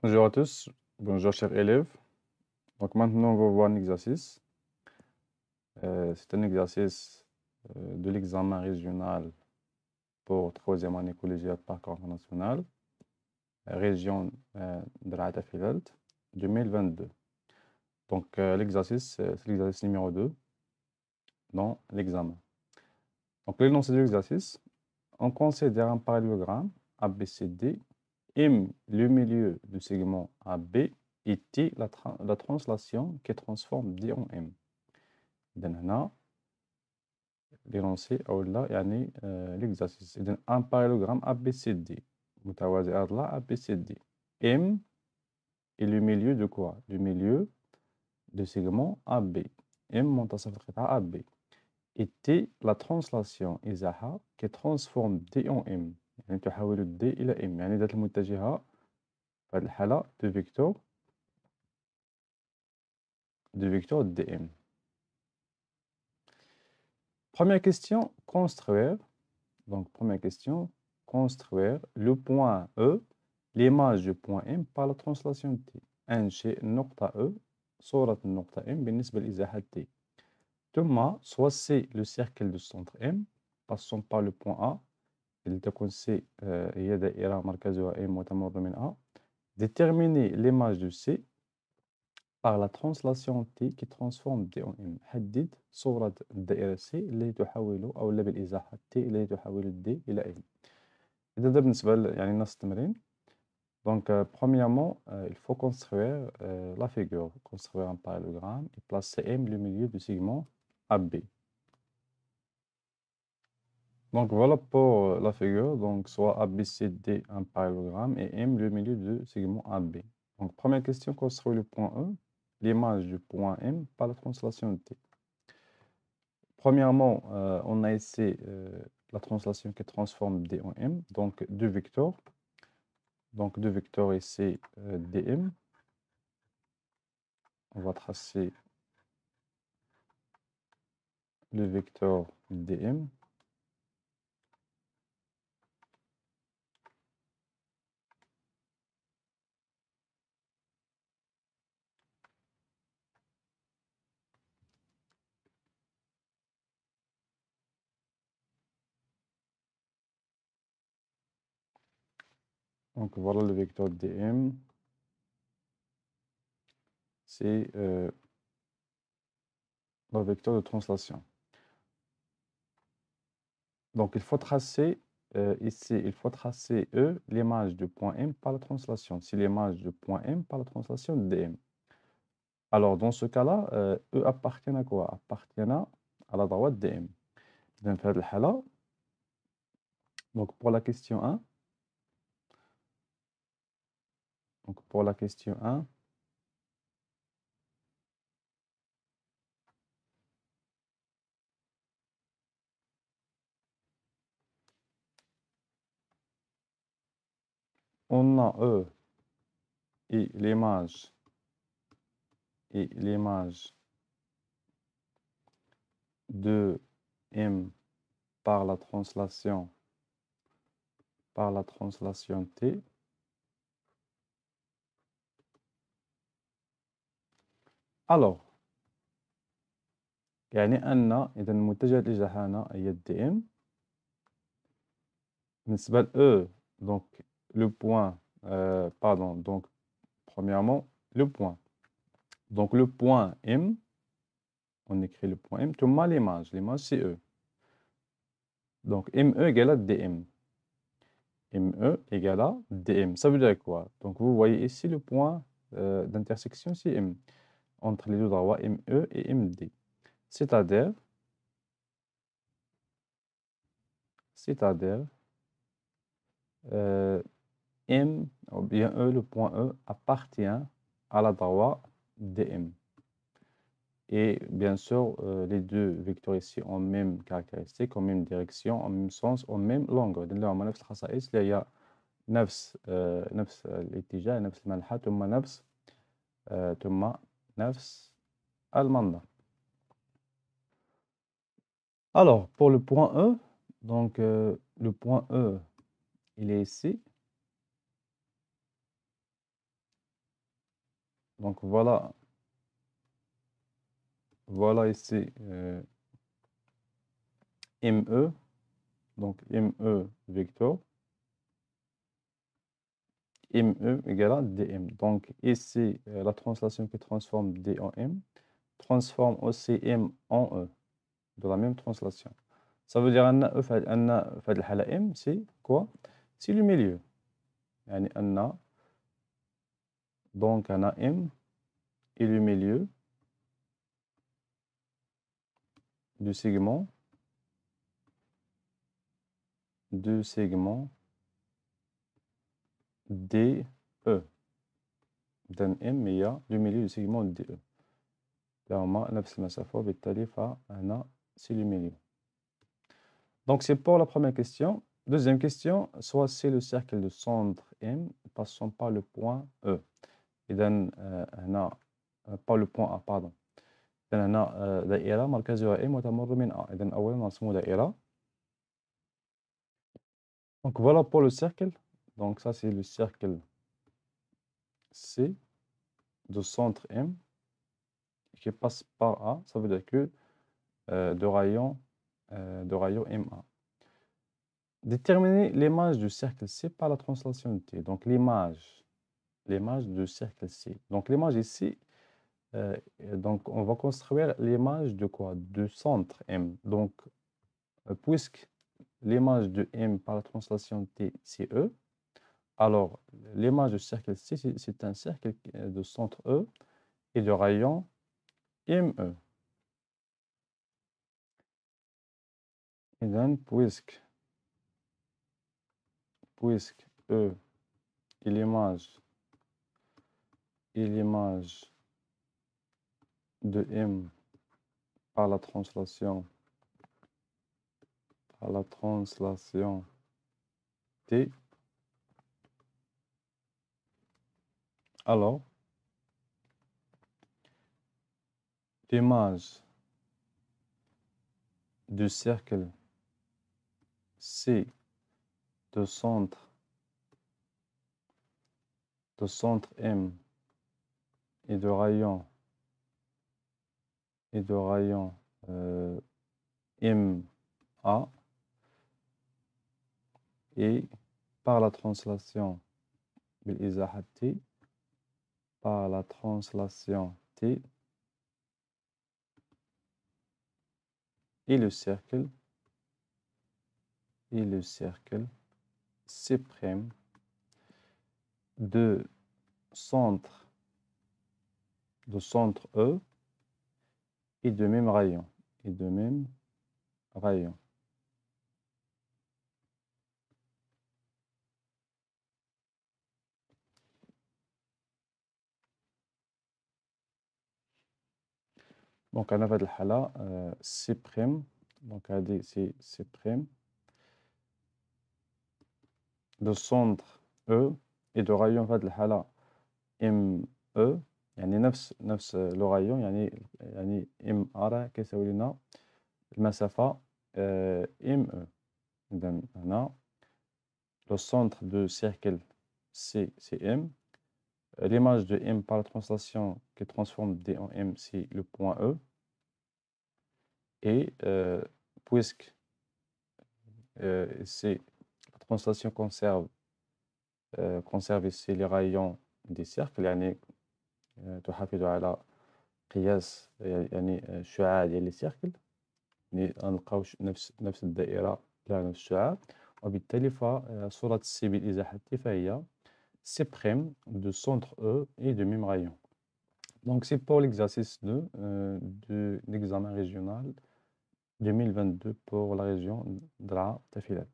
Bonjour à tous, bonjour chers élèves. Donc maintenant on va voir un exercice. C'est un exercice de l'examen régional pour troisième année collégiale parcours international, région de la Filalt 2022. Donc l'exercice, c'est l'exercice numéro 2 dans l'examen. Donc l'énoncé de l'exercice, on considère un parallélogramme ABCD, M le milieu du segment AB et T la translation qui transforme D en M. إذا هنا l'énoncé أو لا يعني l'exercice. إذا un parallélogramme ABCD متوازي أضلاع ABCD. M est le milieu de quoi? Le milieu du segment AB. M منتصف القطعة AB. Et T la translation إزاحة qui transforme D en M. يعني تحول D إلى M. يعني ذات المتجهة في هذه الحالة de vecteur dm. Première question, construire. Donc, première question, construire le point E, l'image du point M par la translation T. أنشئ نقطة E صورة النقطة M بالنسبة لإزاحة T. ثم soit C le cercle du centre M passant par le point A. اللي تكون C هي دائرة مركزها M وتمر من A. Déterminer l'image de C par la translation T qui transforme D en M. حدد صورة الدائرة C اللي تحول أو لا بالإزاحة T اللي تحول D إلى M. إذا ده بالنسبة يعني نفس التمرين. Donc, premièrement, il faut construire la figure, construire un parallélogramme et placer M le milieu du segment AB. Donc, voilà pour la figure. Donc, soit ABCD un parallélogramme et M le milieu du segment AB. Donc, première question, construire le point E, l'image du point M par la translation T. Premièrement, on a ici la translation qui transforme D en M, donc deux vecteurs. Donc, deux vecteurs ici, dm. On va tracer le vecteur dm. Donc, voilà le vecteur dm. C'est le vecteur de translation. Donc, il faut tracer ici, il faut tracer E, l'image du point M par la translation. C'est l'image du point M par la translation de dm. Alors, dans ce cas-là, E appartient à quoi? Appartient à la droite dm. Donc, pour la question 1, on a E et l'image de M par la translation T. Alors, يعني أن إذا المتجه الإزاحة هنا هي dm. بالنسبة ل E, donc le point, pardon, donc premièrement le point. Donc le point M, on écrit le point M, ثم l'image c'est E. Donc ME égale à dm. ME égale à dm. Ça veut dire quoi? Donc vous voyez ici le point d'intersection, c'est M, entre les deux droits ME et MD. C'est-à-dire M, ou bien E, le point E, appartient à la droite dm. Et bien sûr, les deux vecteurs ici ont même caractéristiques, ont même direction, ont même sens, ont même longueur. اللي هما نفس الخصائص اللي هي نفس الاتجاه، نفس المنحى، ثم نفس المنظر. Alors, pour le point E, donc le point E, il est ici. Donc voilà, voilà ici ME, donc ME vecteur, ME égale à DM. Donc ici, la translation qui transforme D en M transforme aussi M en E, de la même translation. Ça veut dire أن E في هذه الحالة M, c'est quoi? C'est le milieu. يعني أن donc أنا M est le milieu du segment DE. إذن M هي le milieu du segment DE. là هما نفس المسافة وبالتالي فهنا c'est le milieu. Donc c'est pour la première question. Deuxième question, soit c'est le cercle de centre M passant par le point E. إذن هنا par le point A pardon. إذن هنا دائرة مركزها M وتمر من A. إذن أولا نرسم دائرة. Donc voilà pour le cercle. Donc ça c'est le cercle C de centre M qui passe par A. Ça veut dire que de rayon MA. Déterminer l'image du cercle C par la translation de T. Donc l'image du cercle C. Donc l'image ici, donc on va construire l'image de quoi? Du centre M. Donc puisque l'image de M par la translation de T, c'est E, alors l'image du cercle C, c'est un cercle de centre E et de rayon ME. Et donc puisque E est l'image de M par la translation T, alors l'image du cercle C de centre M et de rayon MA et par la translation بالإزاحة T, par la translation T et le cercle C' de centre E et de même rayon. Donc أنا في هذه الحالة C'، donc هذه c'est C' de centre E et de rayon في هذه الحالة ME، يعني نفس لو رايون، يعني MA راه كيساوي لنا المسافة ME. إذن هنا le centre de cercle C, c'est M. L'image de M par la translation qui transforme D en M, c'est le point E. Et puisque la translation conserve ici les rayons des cercles، يعني تحافظ على قياس يعني الشعاع ديال لي سيركل، يعني غنلقاو نفس الدائرة لها نفس الشعاع، وبالتالي فصورة C بالإزاحة T فهي C' de centre E et de même rayon. Donc c'est pour l'exercice 2 de l'examen régional 2022 pour la région Dra Tafilat.